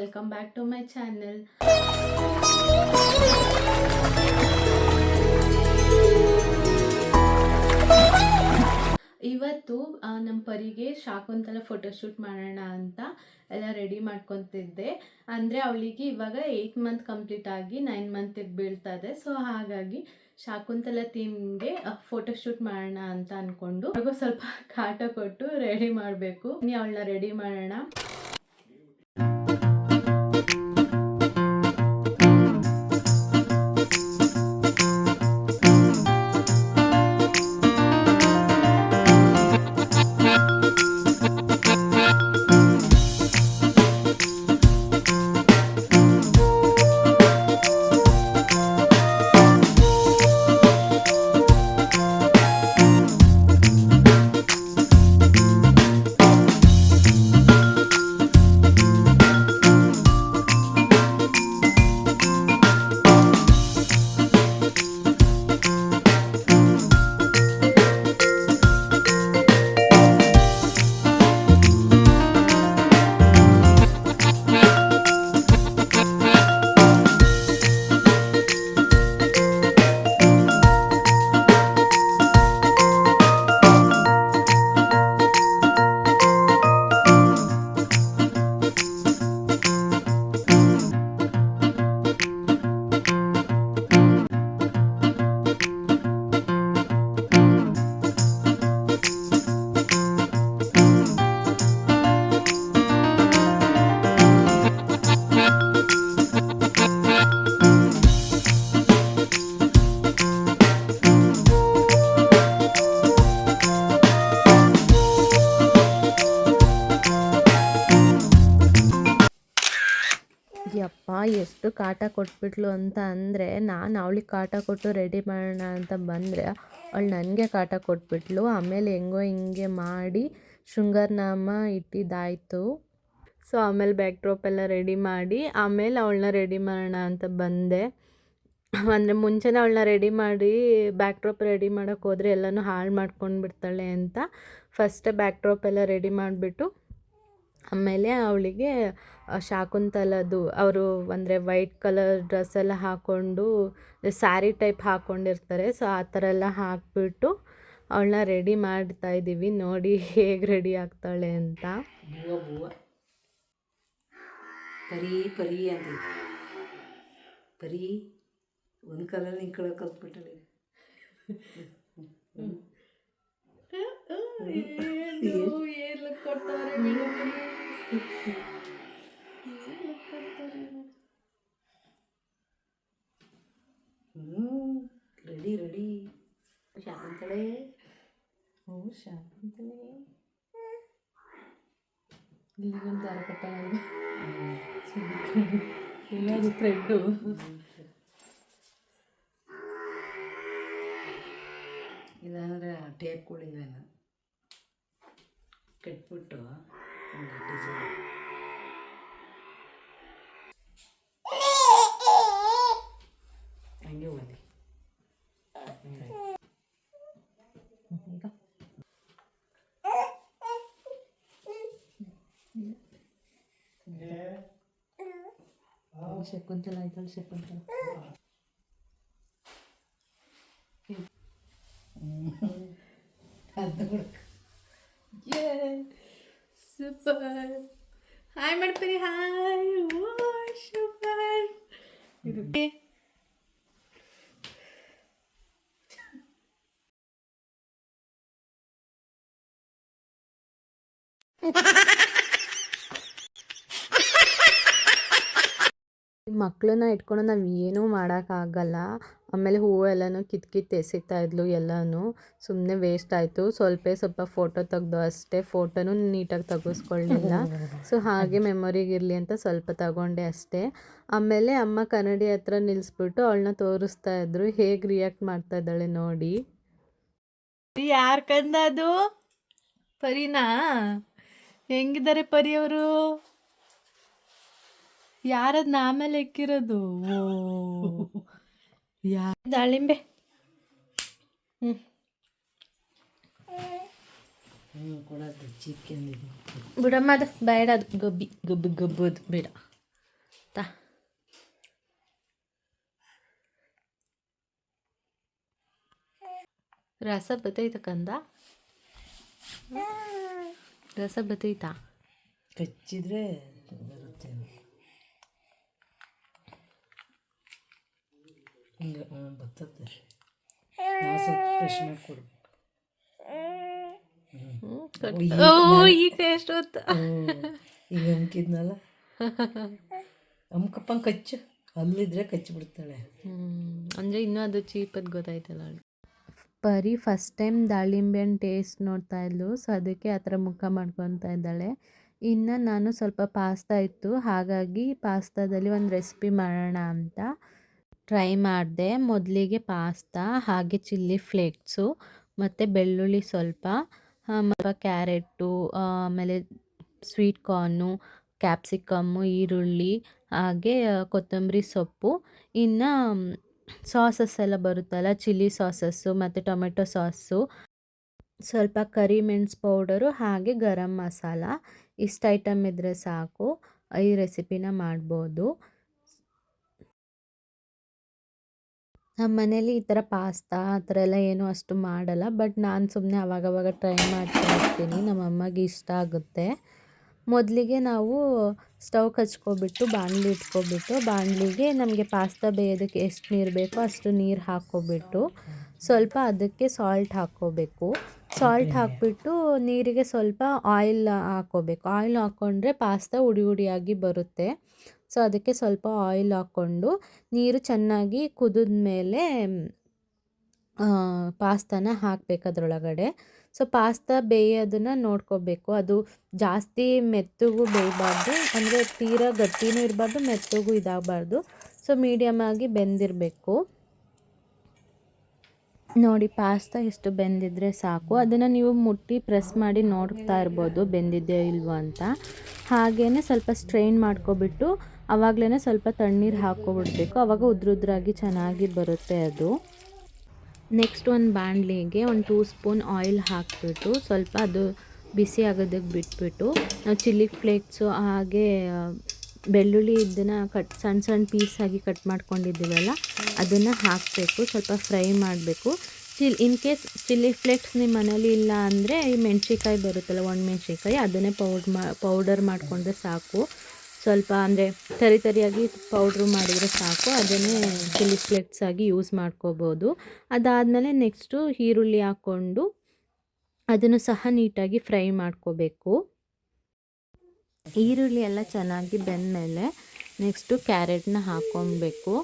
Welcome back to my channel. ಇವತ್ತು ನಮ್ಮ ಪರಿಗೆ Shakuntala photoshoot ಮಾಡೋಣ ಅಂತ ಎಲ್ಲ ರೆಡಿ ಮಾಡ್ಕೊತಿದ್ದೆ. ಅಂದರೆ ಅವಳಿಗೆ ಇವಾಗ 8 ಮಂತ್ ಕಂಪ್ಲೀಟ್ ಆಗಿ 9 ಮಂತಿಗೆ ಬೀಳ್ತದೆ. ಸೊ ಹಾಗಾಗಿ ಶಾಕುಂತಲ ಥೀಮ್ಗೆ ಫೋಟೋಶೂಟ್ ಮಾಡೋಣ ಅಂತ ಅಂದ್ಕೊಂಡು ಅವ್ರಿಗೂ ಸ್ವಲ್ಪ ಕಾಟ ಕೊಟ್ಟು ರೆಡಿ ಮಾಡಬೇಕು. ಅವಳನ್ನ ರೆಡಿ ಮಾಡೋಣ. ಯಪ್ಪ ಎಷ್ಟು ಕಾಟ ಕೊಟ್ಬಿಟ್ಲು ಅಂತ ಅಂದರೆ, ನಾನು ಅವಳಿಗೆ ಕಾಟ ಕೊಟ್ಟು ರೆಡಿ ಮಾಡೋಣ ಅಂತ ಬಂದರೆ ಅವಳು ನನಗೆ ಕಾಟ ಕೊಟ್ಬಿಟ್ಲು. ಆಮೇಲೆ ಹೆಂಗೋ ಹಿಂಗೆ ಮಾಡಿ ಶೃಂಗಾರನಾಮ ಇಟ್ಟಿದ್ದಾಯಿತು. ಸೊ ಆಮೇಲೆ ಬ್ಯಾಕ್ ಡ್ರಾಪ್ ಎಲ್ಲ ರೆಡಿ ಮಾಡಿ ಆಮೇಲೆ ಅವಳನ್ನ ರೆಡಿ ಮಾಡೋಣ ಅಂತ ಬಂದೆ. ಅಂದರೆ ಮುಂಚೆನೇ ಅವಳನ್ನ ರೆಡಿ ಮಾಡಿ ಬ್ಯಾಕ್ ಡ್ರಾಪ್ ರೆಡಿ ಮಾಡೋಕ್ಕೆ ಹೋದರೆ ಎಲ್ಲನೂ ಹಾಳು ಮಾಡ್ಕೊಂಡು ಬಿಡ್ತಾಳೆ ಅಂತ ಫಸ್ಟೇ ಬ್ಯಾಕ್ ಡ್ರಾಪ್ ಎಲ್ಲ ರೆಡಿ ಮಾಡಿಬಿಟ್ಟು ಆಮೇಲೆ ಅವಳಿಗೆ ಶಾಕುಂತಲದ್ದು ಅವರು ಅಂದರೆ ವೈಟ್ ಕಲರ್ ಡ್ರೆಸ್ ಎಲ್ಲ ಹಾಕ್ಕೊಂಡು ಸ್ಯಾರಿ ಟೈಪ್ ಹಾಕ್ಕೊಂಡಿರ್ತಾರೆ. ಸೊ ಆ ಥರ ಎಲ್ಲ ಹಾಕ್ಬಿಟ್ಟು ಅವಳನ್ನ ರೆಡಿ ಮಾಡ್ತಾಯಿದ್ದೀವಿ. ನೋಡಿ ಹೇಗೆ ರೆಡಿ ಆಗ್ತಾಳೆ ಅಂತ. ಪರಿ ಪರಿ ಅಂತ ಪರಿ ಒಂದು ಕಾಲಲ್ಲಿ ನಿಂತ್ಕೊಳ್ಳೋ ಕಲ್ತ್ಬಿಟ್ಟಳೆ. Ready ready ಶಾಕುಂತಳೆ. ಶಾಕುಂತಲೆ ಇಲ್ಲಿಗೊಂದು ದಾರ ಕಟ್ಟ ಎಲ್ಲದು ಥ್ರೆಡ್ಡು. ಇಲ್ಲಾಂದರೆ ಟೇಪ್ಗಳಿಲ್ಲ ಕಟ್ಬಿಟ್ಟು ಡಿಸೈನ್ ಹಂಗೆ ಹೋಗಿ ಶಕುಂತಲ ಆಯ್ತಲ್ಲ ಶಕುಂತಲ. ಸೂಪರ್. ಹಾಯ್ ಮಾಡ್ತೀರಿ. ಹಾಯ್. ಸೂಪರ್. ಮಕ್ಕಳನ್ನ ಇಟ್ಕೊಂಡು ನಾವು ಏನೂ ಮಾಡೋಕ್ಕಾಗಲ್ಲ. ಆಮೇಲೆ ಹೂವು ಎಲ್ಲನೂ ಕಿತ್ತು ಎಸಿತಾ ಇದ್ಲು. ಎಲ್ಲನೂ ಸುಮ್ಮನೆ ವೇಸ್ಟ್ ಆಯಿತು. ಸ್ವಲ್ಪ ಫೋಟೋ ತೆಗ್ದು ಅಷ್ಟೇ. ಫೋಟೋನೂ ನೀಟಾಗಿ ತೆಗೆಸ್ಕೊಳ್ಳಿಲ್ಲ. ಸೊ ಹಾಗೆ ಮೆಮೊರಿಗಿರಲಿ ಅಂತ ಸ್ವಲ್ಪ ತಗೊಂಡೆ ಅಷ್ಟೇ. ಆಮೇಲೆ ಅಮ್ಮ ಕನ್ನಡಿ ಹತ್ರ ನಿಲ್ಲಿಸ್ಬಿಟ್ಟು ಅವಳನ್ನ ತೋರಿಸ್ತಾ ಇದ್ರು. ಹೇಗೆ ರಿಯಾಕ್ಟ್ ಮಾಡ್ತಾ ಇದ್ದಾಳೆ ನೋಡಿ. ಯಾರು ಕಂದ ಅದು? ಪರಿನಾ? ಹೆಂಗಿದ್ದಾರೆ ಪರಿಯವರು? ಯಾರದ್ನ ಆಮೇಲೆ ಎಕ್ಕಿರೋದು? ಓ ದಾಳಿಂಬೆ. ಬಿಡಮ್ಮ, ಅದು ಬೇಡ, ಅದು ಗಬ್ಬಿ ಗಬ್ಬು ಗಬ್ಬು, ಅದು ಬೇಡ. ತಾ ರಸ ಬತ್ತೈತ ಕಂದ, ರಸ ಬತ್ತೈತಾ? ಕಚ್ಚಿದ್ರೆ ಬರುತ್ತೆ. ಹಿಂಗೆ ಬರ್ತದೆ. ನಾವು ಸ್ವಲ್ಪ ಫ್ರೆಶ್ ಮಾಡಿಕೊಡ್ಬೇಕು. ಈಗ ಟೇಸ್ಟ್ ಹೊತ್ತು ಈಗ ಅಂಕಿದ್ನಲ್ಲ, ಅಮ್ಕಪ್ಪಂಗೆ ಕಚ್ಚು, ಅಲ್ಲಿದ್ರೆ ಕಚ್ಚಿ ಬಿಡ್ತಾಳೆ. ಅಂದರೆ ಇನ್ನೂ ಅದು ಚೀಪದ್ದು ಗೊತ್ತಾಯ್ತಲ್ಲ. ಪರಿ ಫಸ್ಟ್ ಟೈಮ್ ದಾಳಿಂಬೆ ಹಣ್ಣು ಟೇಸ್ಟ್ ನೋಡ್ತಾ ಇದ್ಲು, ಸೊ ಅದಕ್ಕೆ ಆ ಥರ ಮುಖ ಮಾಡ್ಕೊತಾ ಇದ್ದಾಳೆ. ಇನ್ನು ನಾನು ಸ್ವಲ್ಪ ಪಾಸ್ತಾ ಇತ್ತು, ಹಾಗಾಗಿ ಪಾಸ್ತಾದಲ್ಲಿ ಒಂದು ರೆಸಿಪಿ ಮಾಡೋಣ ಅಂತ ಟ್ರೈ ಮಾಡಿದೆ. ಮೊದಲಿಗೆ ಪಾಸ್ತಾ, ಹಾಗೆ ಚಿಲ್ಲಿ ಫ್ಲೇಕ್ಸು ಮತ್ತು ಬೆಳ್ಳುಳ್ಳಿ ಸ್ವಲ್ಪ, ಮತ್ತು ಕ್ಯಾರೆಟು, ಆಮೇಲೆ ಸ್ವೀಟ್ ಕಾರ್ನು, ಕ್ಯಾಪ್ಸಿಕಮ್ಮು, ಈರುಳ್ಳಿ, ಹಾಗೆ ಕೊತ್ತಂಬರಿ ಸೊಪ್ಪು, ಇನ್ನು ಸಾಸಸ್ ಎಲ್ಲ ಬರುತ್ತಲ್ಲ, ಚಿಲ್ಲಿ ಸಾಸಸ್ಸು ಮತ್ತು ಟೊಮೆಟೊ ಸಾಸು, ಸ್ವಲ್ಪ ಕರಿಮೆಣಸು ಪೌಡರು, ಹಾಗೆ ಗರಂ ಮಸಾಲ. ಇಷ್ಟು ಐಟಮ್ ಇದ್ದರೆ ಸಾಕು, ಈ ರೆಸಿಪಿನ ಮಾಡ್ಬೋದು. ನಮ್ಮ ಮನೇಲಿ ಈ ಥರ ಪಾಸ್ತಾ ಆ ಥರ ಎಲ್ಲ ಏನೂ ಅಷ್ಟು ಮಾಡಲ್ಲ, ಬಟ್ ನಾನು ಸುಮ್ಮನೆ ಅವಾಗವಾಗ ಟ್ರೈ ಮಾಡ್ತಾ ಇರ್ತೀನಿ, ನಮ್ಮ ಅಮ್ಮಗೆ ಇಷ್ಟ ಆಗುತ್ತೆ. ಮೊದಲಿಗೆ ನಾವು ಸ್ಟವ್ ಹಚ್ಕೊಬಿಟ್ಟು ಬಾಣಲಿ ಇಟ್ಕೊಬಿಟ್ಟು, ಬಾಣಲಿಗೆ ನಮಗೆ ಪಾಸ್ತಾ ಬೇಯೋದಕ್ಕೆ ಎಷ್ಟು ನೀರು ಬೇಕೋ ಅಷ್ಟು ನೀರು ಹಾಕ್ಕೊಬಿಟ್ಟು, ಸ್ವಲ್ಪ ಅದಕ್ಕೆ ಸಾಲ್ಟ್ ಹಾಕ್ಕೋಬೇಕು. ಸಾಲ್ಟ್ ಹಾಕಿಬಿಟ್ಟು ನೀರಿಗೆ ಸ್ವಲ್ಪ ಆಯಿಲ್ ಹಾಕ್ಕೋಬೇಕು. ಆಯಿಲ್ ಹಾಕ್ಕೊಂಡ್ರೆ ಪಾಸ್ತಾ ಉಡಿ ಉಡಿಯಾಗಿ ಬರುತ್ತೆ. ಸೊ ಅದಕ್ಕೆ ಸ್ವಲ್ಪ ಆಯಿಲ್ ಹಾಕ್ಕೊಂಡು ನೀರು ಚೆನ್ನಾಗಿ ಕುದಿದ ಮೇಲೆ ಪಾಸ್ತಾನ ಹಾಕಬೇಕು ಅದರೊಳಗಡೆ. ಸೊ ಪಾಸ್ತಾ ಬೇಯೋದನ್ನು ನೋಡ್ಕೋಬೇಕು, ಅದು ಜಾಸ್ತಿ ಮೆತ್ತಗೂ ಬೇಯಬಾರ್ದು, ಅಂದರೆ ತೀರಾ ಗಟ್ಟಿನೂ ಇರಬಾರ್ದು, ಮೆತ್ತಗೂ ಇದಾಗಬಾರ್ದು. ಸೊ ಮೀಡಿಯಮಾಗಿ ಬೆಂದಿರಬೇಕು. ನೋಡಿ ಪಾಸ್ತಾ ಎಷ್ಟು ಬೆಂದಿದ್ರೆ ಸಾಕು, ಅದನ್ನು ನೀವು ಮುಟ್ಟಿ ಪ್ರೆಸ್ ಮಾಡಿ ನೋಡ್ತಾ ಇರ್ಬೋದು ಬೆಂದಿದೆಯೋ ಇಲ್ವೋ ಅಂತ. ಹಾಗೆಯೇ ಸ್ವಲ್ಪ ಸ್ಟ್ರೈನ್ ಮಾಡ್ಕೊಬಿಟ್ಟು ಆವಾಗಲೇ ಸ್ವಲ್ಪ ತಣ್ಣೀರು ಹಾಕ್ಕೊಬಿಡ್ಬೇಕು, ಆವಾಗ ಉದ್ರುದ್ರಾಗಿ ಚೆನ್ನಾಗಿ ಬರುತ್ತೆ ಅದು. ನೆಕ್ಸ್ಟ್ ಒಂದು ಬಾಣಲಿಗೆ ಒಂದು 2 ಸ್ಪೂನ್ ಆಯಿಲ್ ಹಾಕಿಬಿಟ್ಟು ಸ್ವಲ್ಪ ಅದು ಬಿಸಿ ಆಗೋದಕ್ಕೆ ಬಿಟ್ಬಿಟ್ಟು, ನಾವು ಚಿಲ್ಲಿ ಫ್ಲೇಕ್ಸು ಹಾಗೆ ಬೆಳ್ಳುಳ್ಳಿ ಇದನ್ನು ಸಣ್ಣ ಸಣ್ಣ ಪೀಸಾಗಿ ಕಟ್ ಮಾಡ್ಕೊಂಡಿದ್ದೀವಲ್ಲ ಅದನ್ನು ಹಾಕಬೇಕು, ಸ್ವಲ್ಪ ಫ್ರೈ ಮಾಡಬೇಕು. ಇನ್ ಕೇಸ್ ಚಿಲ್ಲಿ ಫ್ಲೇಕ್ಸ್ ನಿಮ್ಮ ಮನೇಲಿ ಇಲ್ಲ ಅಂದರೆ ಈ ಮೆಣಸಿಕಾಯಿ ಬರುತ್ತಲ್ಲ, ಒಣಮೆಣ್ಸಿಕಾಯಿ, ಅದನ್ನೇ ಪೌಡರ್ ಮಾಡಿಕೊಂಡ್ರೆ ಸಾಕು. ಸ್ವಲ್ಪ ಅಂದರೆ ತರಿಯಾಗಿ ಪೌಡ್ರು ಮಾಡಿದರೆ ಸಾಕು, ಅದನ್ನೇ ಚಿಲ್ಲಿ ಫ್ಲೇಕ್ಸ್ ಆಗಿ ಯೂಸ್ ಮಾಡ್ಕೋಬೋದು. ಅದಾದಮೇಲೆ ನೆಕ್ಸ್ಟು ಈರುಳ್ಳಿ ಹಾಕ್ಕೊಂಡು ಅದನ್ನು ಸಹ ನೀಟಾಗಿ ಫ್ರೈ ಮಾಡ್ಕೋಬೇಕು. ಈರುಳ್ಳಿ ಎಲ್ಲ ಚೆನ್ನಾಗಿ ಬೆಂದಮೇಲೆ ನೆಕ್ಸ್ಟು ಕ್ಯಾರೆಟ್ನ ಹಾಕ್ಕೊಬೇಕು.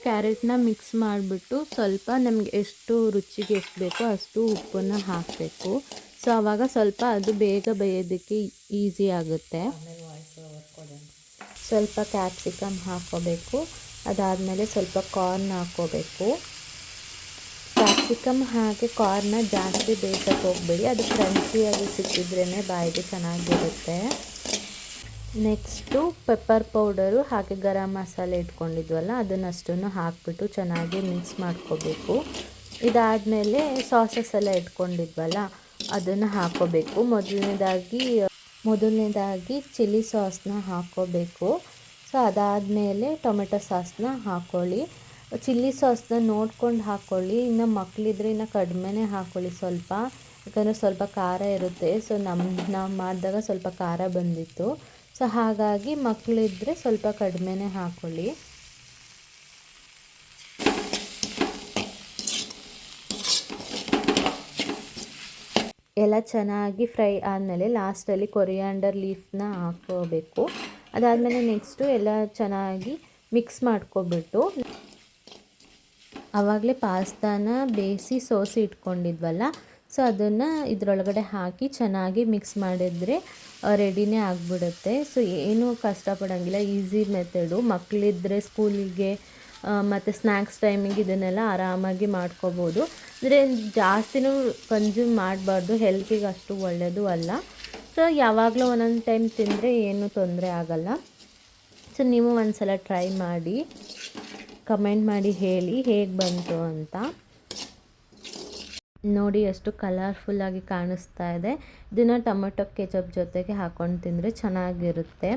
ಕ್ಯಾರೆಟ್ನ ಮಿಕ್ಸ್ ಮಾಡಿಬಿಟ್ಟು ಸ್ವಲ್ಪ ನಮಗೆ ಎಷ್ಟು ರುಚಿಗೆ ಎಷ್ಟು ಬೇಕೋ ಅಷ್ಟು ಉಪ್ಪನ್ನು ಹಾಕಬೇಕು. ಸೊ ಆವಾಗ ಸ್ವಲ್ಪ ಅದು ಬೇಗ ಬೇಯೋದಕ್ಕೆ ಈಸಿ ಆಗುತ್ತೆ. ಸ್ವಲ್ಪ ಕ್ಯಾಪ್ಸಿಕಮ್ ಹಾಕ್ಕೋಬೇಕು. ಅದಾದಮೇಲೆ ಸ್ವಲ್ಪ ಕಾರ್ನ್ ಹಾಕ್ಕೋಬೇಕು. ಕ್ಯಾಪ್ಸಿಕಮ್ ಹಾಗೆ ಕಾರ್ನ ಜಾಸ್ತಿ ಬೇಯಿಸೋಕೆ ಹೋಗಬೇಡಿ, ಅದು ಕ್ರಂಚಿಯಾಗಿ ಸಿಕ್ಕಿದ್ರೇ ಬಾಯಿಗೆ ಚೆನ್ನಾಗಿರುತ್ತೆ. ನೆಕ್ಸ್ಟು ಪೆಪ್ಪರ್ ಪೌಡರು ಹಾಗೆ ಗರಂ ಮಸಾಲೆ ಇಟ್ಕೊಂಡಿದ್ವಲ್ಲ ಅದನ್ನಷ್ಟನ್ನು ಹಾಕಿಬಿಟ್ಟು ಚೆನ್ನಾಗಿ ಮಿಕ್ಸ್ ಮಾಡ್ಕೋಬೇಕು. ಇದಾದಮೇಲೆ ಸಾಸಸ್ ಎಲ್ಲ ಇಟ್ಕೊಂಡಿದ್ವಲ್ಲ ಅದನ್ನು ಹಾಕ್ಕೋಬೇಕು. ಮೊದಲನೇದಾಗಿ ಚಿಲ್ಲಿ ಸಾಸ್ನ ಹಾಕ್ಕೋಬೇಕು. ಸೊ ಅದಾದಮೇಲೆ ಟೊಮೆಟೊ ಸಾಸ್ನ ಹಾಕ್ಕೊಳ್ಳಿ. ಚಿಲ್ಲಿ ಸಾಸ್ನ ನೋಡ್ಕೊಂಡು ಹಾಕ್ಕೊಳ್ಳಿ, ಇನ್ನು ಮಕ್ಕಳಿದ್ರೆ ಇನ್ನು ಕಡಿಮೆನೇ ಹಾಕ್ಕೊಳ್ಳಿ ಸ್ವಲ್ಪ, ಯಾಕಂದರೆ ಸ್ವಲ್ಪ ಖಾರ ಇರುತ್ತೆ. ಸೊ ನಾವು ಮಾಡಿದಾಗ ಸ್ವಲ್ಪ ಖಾರ ಬಂದಿತ್ತು, ಸೊ ಹಾಗಾಗಿ ಮಕ್ಕಳಿದ್ರೆ ಸ್ವಲ್ಪ ಕಡಿಮೆನೇ ಹಾಕ್ಕೊಳ್ಳಿ. ಎಲ್ಲ ಚೆನ್ನಾಗಿ ಫ್ರೈ ಆದಮೇಲೆ ಲಾಸ್ಟಲ್ಲಿ ಕೊರಿಯಾಂಡರ್ ಲೀಫ್ನ ಹಾಕ್ಕೋಬೇಕು. ಅದಾದಮೇಲೆ ನೆಕ್ಸ್ಟು ಎಲ್ಲ ಚೆನ್ನಾಗಿ ಮಿಕ್ಸ್ ಮಾಡ್ಕೊಬಿಟ್ಟು ಆವಾಗಲೇ ಪಾಸ್ತಾನ ಬೇಯಿಸಿ ಸೋಸಿ ಇಟ್ಕೊಂಡಿದ್ವಲ್ಲ, ಸೊ ಅದನ್ನು ಇದರೊಳಗಡೆ ಹಾಕಿ ಚೆನ್ನಾಗಿ ಮಿಕ್ಸ್ ಮಾಡಿದರೆ ರೆಡಿನೇ ಆಗಿಬಿಡುತ್ತೆ. ಸೊ ಏನೂ ಕಷ್ಟಪಡೋಂಗಿಲ್ಲ, ಈಸಿ ಮೆಥಡು. ಮಕ್ಕಳಿದ್ರೆ ಸ್ಕೂಲಿಗೆ ಮತ್ತು ಸ್ನ್ಯಾಕ್ಸ್ ಟೈಮಿಗೆ ಇದನ್ನೆಲ್ಲ ಆರಾಮಾಗಿ ಮಾಡ್ಕೋಬೋದು. ಅಂದರೆ ಜಾಸ್ತಿನೂ ಕನ್ಸ್ಯೂಮ್ ಮಾಡಬಾರ್ದು, ಹೆಲ್ತಿಗೆ ಅಷ್ಟು ಒಳ್ಳೆಯದು ಅಲ್ಲ. ಸೊ ಯಾವಾಗಲೂ ಒಂದೊಂದು ಟೈಮ್ ತಿಂದರೆ ಏನೂ ತೊಂದರೆ ಆಗಲ್ಲ. ಸೊ ನೀವು ಒಂದು ಸಲ ಟ್ರೈ ಮಾಡಿ ಕಮೆಂಟ್ ಮಾಡಿ ಹೇಳಿ ಹೇಗೆ ಬಂತು ಅಂತ. ನೋಡಿ ಎಷ್ಟು ಕಲರ್ಫುಲ್ಲಾಗಿ ಕಾಣಿಸ್ತಾ ಇದೆ. ಇದನ್ನು ಟೊಮೆಟೊ ಕೆಚಪ್ ಜೊತೆಗೆ ಹಾಕ್ಕೊಂಡು ತಿಂದರೆ ಚೆನ್ನಾಗಿರುತ್ತೆ.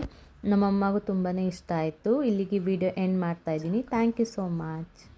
ನಮ್ಮಮ್ಮಗೂ ತುಂಬಾ ಇಷ್ಟ ಆಯಿತು. ಇಲ್ಲಿಗೆ ವಿಡಿಯೋ ಎಂಡ್ ಮಾಡ್ತಾಯಿದ್ದೀನಿ. Thank you so much.